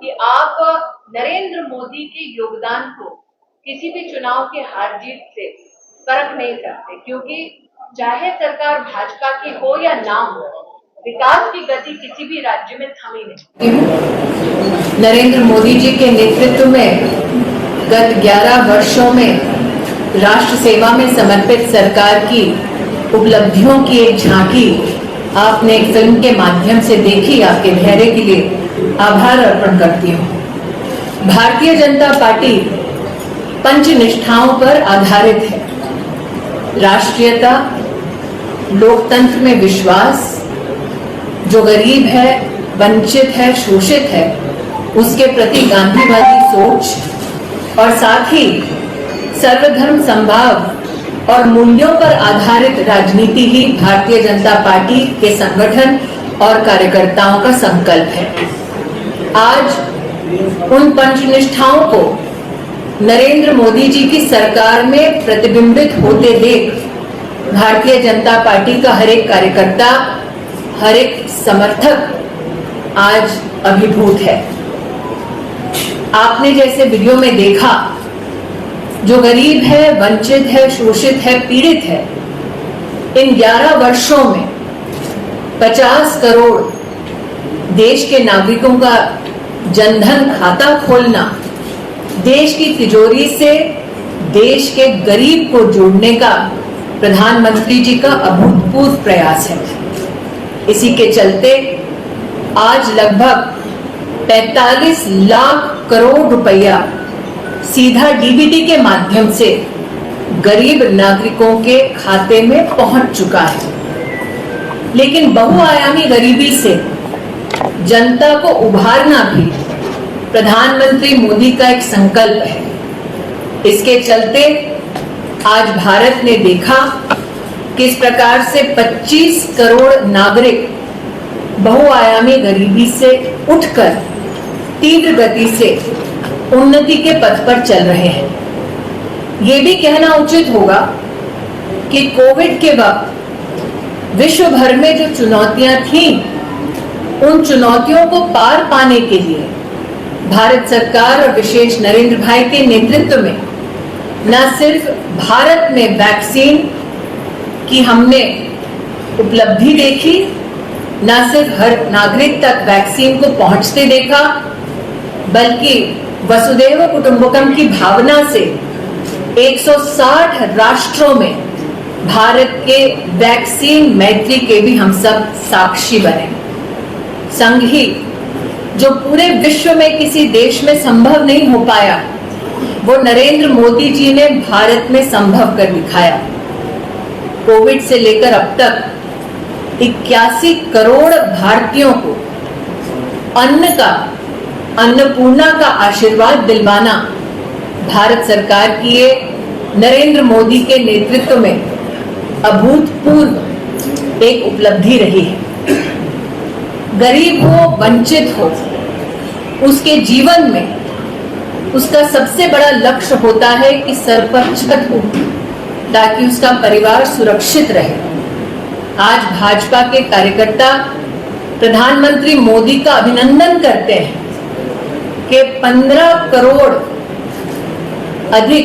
कि आप नरेंद्र मोदी के योगदान को किसी भी चुनाव की हार जीत से फर्क नहीं करते, क्योंकि चाहे सरकार भाजपा की हो या ना हो, विकास की गति किसी भी राज्य में थमी नहीं। नरेंद्र मोदी जी के नेतृत्व में गत 11 वर्षों में राष्ट्र सेवा में समर्पित सरकार की उपलब्धियों की एक झांकी आपने एक फिल्म के माध्यम से देखी। आपके धैर्य के लिए आभार अर्पण करती हूँ। भारतीय जनता पार्टी पंचनिष्ठाओं पर आधारित है। राष्ट्रीयता, लोकतंत्र में विश्वास, जो गरीब है, वंचित है, शोषित है, उसके प्रति गांधीवादी सोच और साथ ही सर्वधर्म समभाव और मूल्यों पर आधारित राजनीति ही भारतीय जनता पार्टी के संगठन और कार्यकर्ताओं का संकल्प है। आज उन पंचनिष्ठाओं को नरेंद्र मोदी जी की सरकार में प्रतिबिंबित होते देख भारतीय जनता पार्टी का हर एक कार्यकर्ता, हर एक समर्थक आज अभिभूत है। आपने जैसे वीडियो में देखा, जो गरीब है, वंचित है, शोषित है, पीड़ित है, इन 11 वर्षों में 50 करोड़ देश के नागरिकों का जनधन खाता खोलना, देश की तिजोरी से देश के गरीब को जोड़ने का प्रधानमंत्री जी का अभूतपूर्व प्रयास है। इसी के चलते आज लगभग 45 लाख करोड़ रुपया सीधा डीबीटी के माध्यम से गरीब नागरिकों के खाते में पहुंच चुका है। लेकिन बहुआयामी गरीबी से जनता को उभारना भी प्रधानमंत्री मोदी का एक संकल्प है। इसके चलते आज भारत ने देखा किस प्रकार से 25 करोड़ नागरिक बहुआयामी गरीबी से उठकर तीव्र गति से उन्नति के पथ पर चल रहे हैं। ये भी कहना उचित होगा कि कोविड के वक्त विश्व भर में जो चुनौतियां थीं, उन चुनौतियों को पार पाने के लिए भारत सरकार और विशेष नरेंद्र भाई के नेतृत्व में न सिर्फ भारत में वैक्सीन की हमने उपलब्धि देखी, न सिर्फ हर नागरिक तक वैक्सीन को पहुंचते देखा, बल्कि वसुधैव कुटुंबकम की भावना से 160 राष्ट्रों में भारत के वैक्सीन मैत्री के भी हम सब साक्षी बने। संग ही जो पूरे विश्व में किसी देश में संभव नहीं हो पाया, वो नरेंद्र मोदी जी ने भारत में संभव कर दिखाया। कोविड से लेकर अब तक 81 करोड़ भारतीयों को अन्नपूर्णा का आशीर्वाद दिलवाना भारत सरकार की ये नरेंद्र मोदी के नेतृत्व में अभूतपूर्व एक उपलब्धि रही है। गरीब हो, वंचित हो, उसके जीवन में उसका सबसे बड़ा लक्ष्य होता है कि सर पर छत हो, ताकि उसका परिवार सुरक्षित रहे। आज भाजपा के कार्यकर्ता प्रधानमंत्री मोदी का अभिनंदन करते हैं कि 15 करोड़ अधिक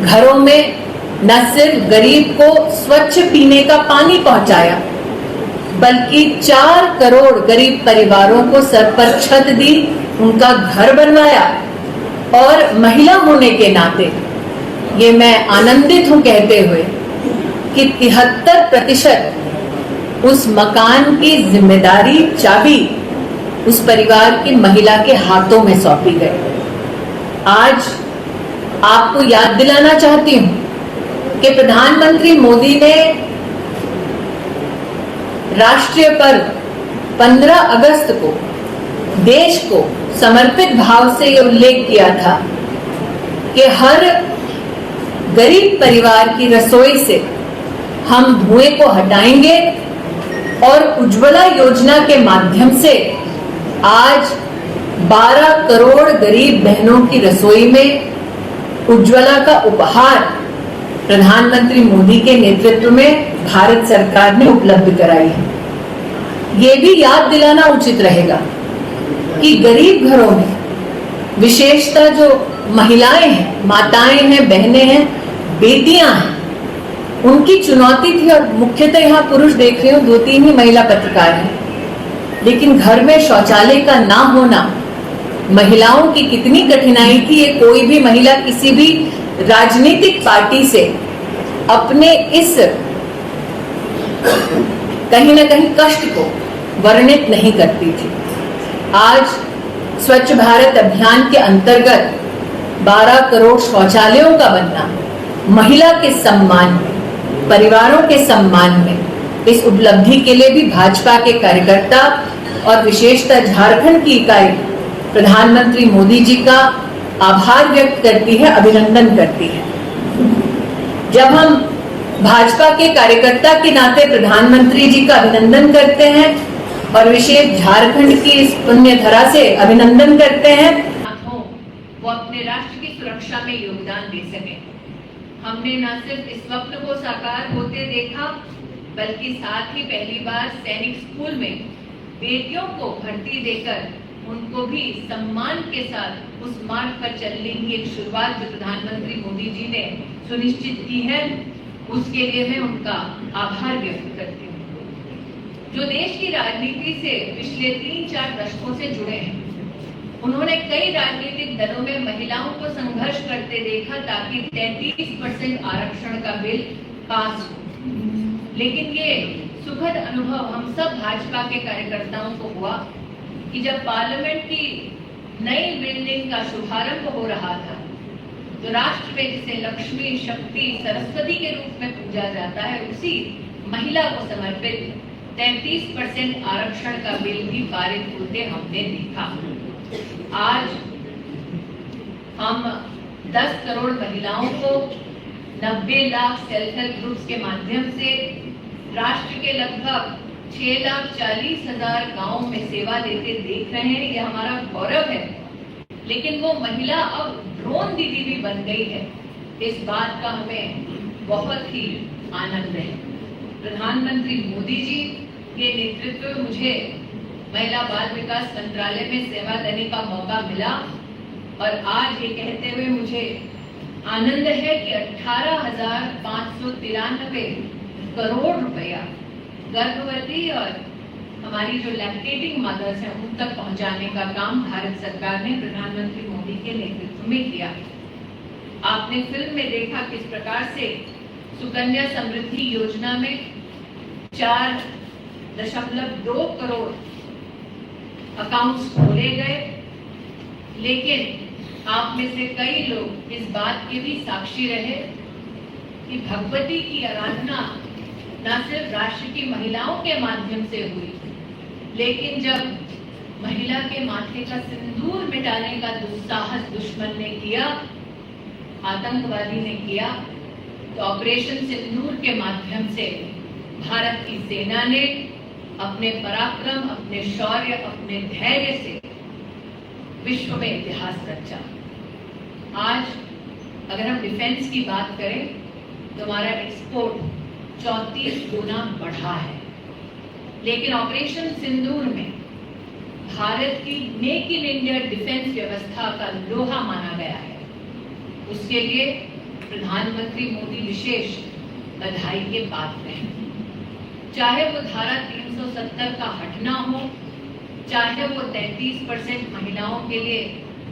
घरों में न सिर्फ गरीब को स्वच्छ पीने का पानी पहुंचाया, बल्कि 4 करोड़ गरीब परिवारों को सर पर छत दी, उनका घर बनवाया। और महिला होने के नाते ये मैं आनंदित हूं कहते हुए कि 73% उस मकान की जिम्मेदारी, चाबी उस परिवार की महिला के हाथों में सौंपी गई। आज आपको याद दिलाना चाहती हूं कि प्रधानमंत्री मोदी ने राष्ट्रीय पर्व 15 अगस्त को देश को समर्पित भाव से ये उल्लेख किया था कि हर गरीब परिवार की रसोई से हम धुएं को हटाएंगे और उज्ज्वला योजना के माध्यम से आज 12 करोड़ गरीब बहनों की रसोई में उज्ज्वला का उपहार प्रधानमंत्री मोदी के नेतृत्व में भारत सरकार ने उपलब्ध कराई है। ये भी याद दिलाना उचित रहेगा कि गरीब घरों में विशेषता जो महिलाएं हैं, माताएं हैं, बहनें हैं, बेटियां हैं, उनकी चुनौती थी। और मुख्यतः यहाँ पुरुष देख रहे हो, 2-3 ही महिला पत्रकार हैं, लेकिन घर में शौचालय का ना होना महिलाओं की कितनी कठिनाई थी, ये कोई भी महिला किसी भी राजनीतिक पार्टी से अपने इस कहीं ना कहीं कष्ट को वर्णित नहीं करती थी। आज स्वच्छ भारत अभियान के अंतर्गत 12 करोड़ शौचालयों का बनना महिला के सम्मान में, परिवारों के सम्मान में, इस उपलब्धि के लिए भी भाजपा के कार्यकर्ता और विशेषतः झारखंड की इकाई प्रधानमंत्री मोदी जी का आभार व्यक्त करती है, अभिनंदन करती है। जब हम भाजपा के कार्यकर्ता के नाते प्रधानमंत्री जी का अभिनंदन करते हैं और विशेष झारखंड की इस पुण्य धरा से अभिनंदन करते हैं, वो अपने राष्ट्र की सुरक्षा में योगदान दे सके। हमने न सिर्फ इस स्वप्न को साकार होते देखा, बल्कि साथ ही पहली बार सैनिक स्कूल में बेटियों को भर्ती देकर उनको भी सम्मान के साथ उस मार्ग पर चलने की एक शुरुआत जो प्रधानमंत्री मोदी जी ने सुनिश्चित की है, उसके लिए मैं उनका आभार व्यक्त करती हूँ। जो देश की राजनीति से पिछले 3-4 दशकों से जुड़े हैं, उन्होंने कई राजनीतिक दलों में महिलाओं को संघर्ष करते देखा ताकि 33% आरक्षण का बिल पास हो। लेकिन ये सुखद अनुभव हम सब भाजपा के कार्यकर्ताओं को हुआ कि जब पार्लियामेंट की नई बिल्डिंग का शुभारंभ हो रहा था, तो राष्ट्र में जिसे लक्ष्मी, शक्ति, सरस्वती के रूप में पूजा जाता है, उसी महिला को समर्पित 33% आरक्षण का बिल भी पारित होते हमने देखा। आज हम 10 करोड़ महिलाओं को 90 लाख सेल्फ हेल्प ग्रुप्स के माध्यम से राष्ट्र के लगभग 6,40,000 गांवों में सेवा देते देख रहे हैं। ये हमारा गौरव है। लेकिन वो महिला अब ड्रोन दीदी भी बन गई है, इस बात का हमें बहुत ही आनंद है। प्रधानमंत्री मोदी जी के नेतृत्व में मुझे महिला बाल विकास मंत्रालय में सेवा देने का मौका मिला और आज ये कहते हुए मुझे आनंद है कि 18,593 करोड़ रुपया गर्भवती और हमारी जो लैक्टेटिंग मदर्स हैं उन तक पहुंचाने का काम भारत सरकार ने प्रधानमंत्री मोदी के नेतृत्व में किया। आपने फिल्म में देखा किस प्रकार से सुकन्या समृद्धि योजना में 4.2 करोड़ अकाउंट्स खोले गए, लेकिन आप में से कई लोग इस बात के भी साक्षी रहे कि भगवती की आराधना न सिर्फ राष्ट्र की महिलाओं के माध्यम से हुई, लेकिन जब महिला के माथे का सिंदूर मिटाने का दुस्साहस दुश्मन ने किया, आतंकवादी ने किया, तो ऑपरेशन सिंदूर के माध्यम से भारत की सेना ने अपने पराक्रम, अपने शौर्य, अपने धैर्य से विश्व में इतिहास रचा। आज अगर हम डिफेंस की बात करें तो हमारा एक्सपोर्ट 34 गुना बढ़ा है, लेकिन ऑपरेशन सिंदूर में भारत की मेक इन इंडिया डिफेंस व्यवस्था का लोहा माना गया है। उसके लिए प्रधानमंत्री मोदी विशेष बधाई के पात्र हैं। चाहे वो धारा 370 का हटना हो, चाहे वो 33% महिलाओं के लिए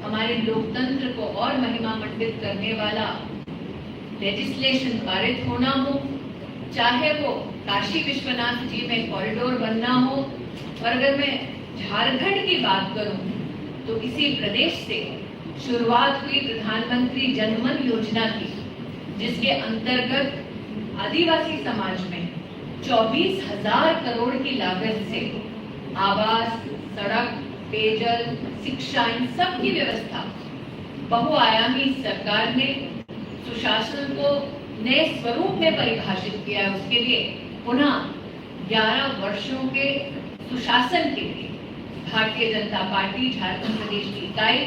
हमारे लोकतंत्र को और महिमा मंडित करने वाला लेजिस्लेशन पारित होना हो, चाहे वो काशी विश्वनाथ जी में कॉरिडोर बनना हो, और अगर मैं झारखंड की बात करूं तो इसी प्रदेश से शुरुआत हुई प्रधानमंत्री जनमन योजना की, जिसके अंतर्गत आदिवासी समाज में 24,000 करोड़ की लागत से आवास, सड़क, पेयजल, शिक्षा, इन सब की व्यवस्था बहुआयामी सरकार ने सुशासन को नए स्वरूप में परिभाषित किया है। उसके लिए पुनः 11 वर्षों के सुशासन के लिए भारतीय जनता पार्टी झारखंड प्रदेश की इकाई,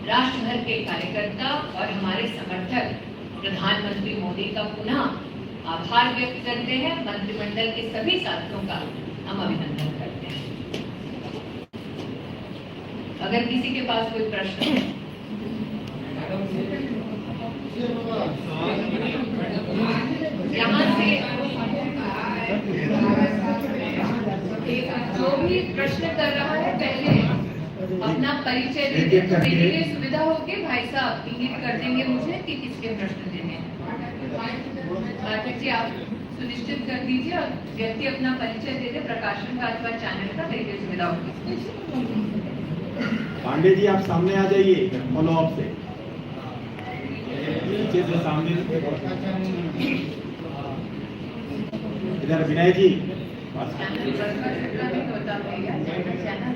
राष्ट्र भर के कार्यकर्ता और हमारे समर्थक प्रधानमंत्री मोदी का पुनः आभार व्यक्त करते हैं। मंत्रिमंडल के सभी साथियों का हम अभिनंदन करते हैं। अगर किसी के पास कोई प्रश्न है। यहाँ से जो भी प्रश्न कर रहा है पहले अपना परिचय दे दे, तो मेरे लिए सुविधा होगी। भाई साहब इंगित कर देंगे मुझे कि किसके प्रश्न देने हैं। पाठक जी आप सुनिश्चित कर दीजिए और व्यक्ति अपना परिचय दे दे, प्रकाशन का अथवा चैनल का, मेरे लिए सुविधा होगी। पांडे जी आप सामने आ जाइए फॉलो अप से, नीचे से सामने। इधर विनय जी चैनल पर होता है चैनल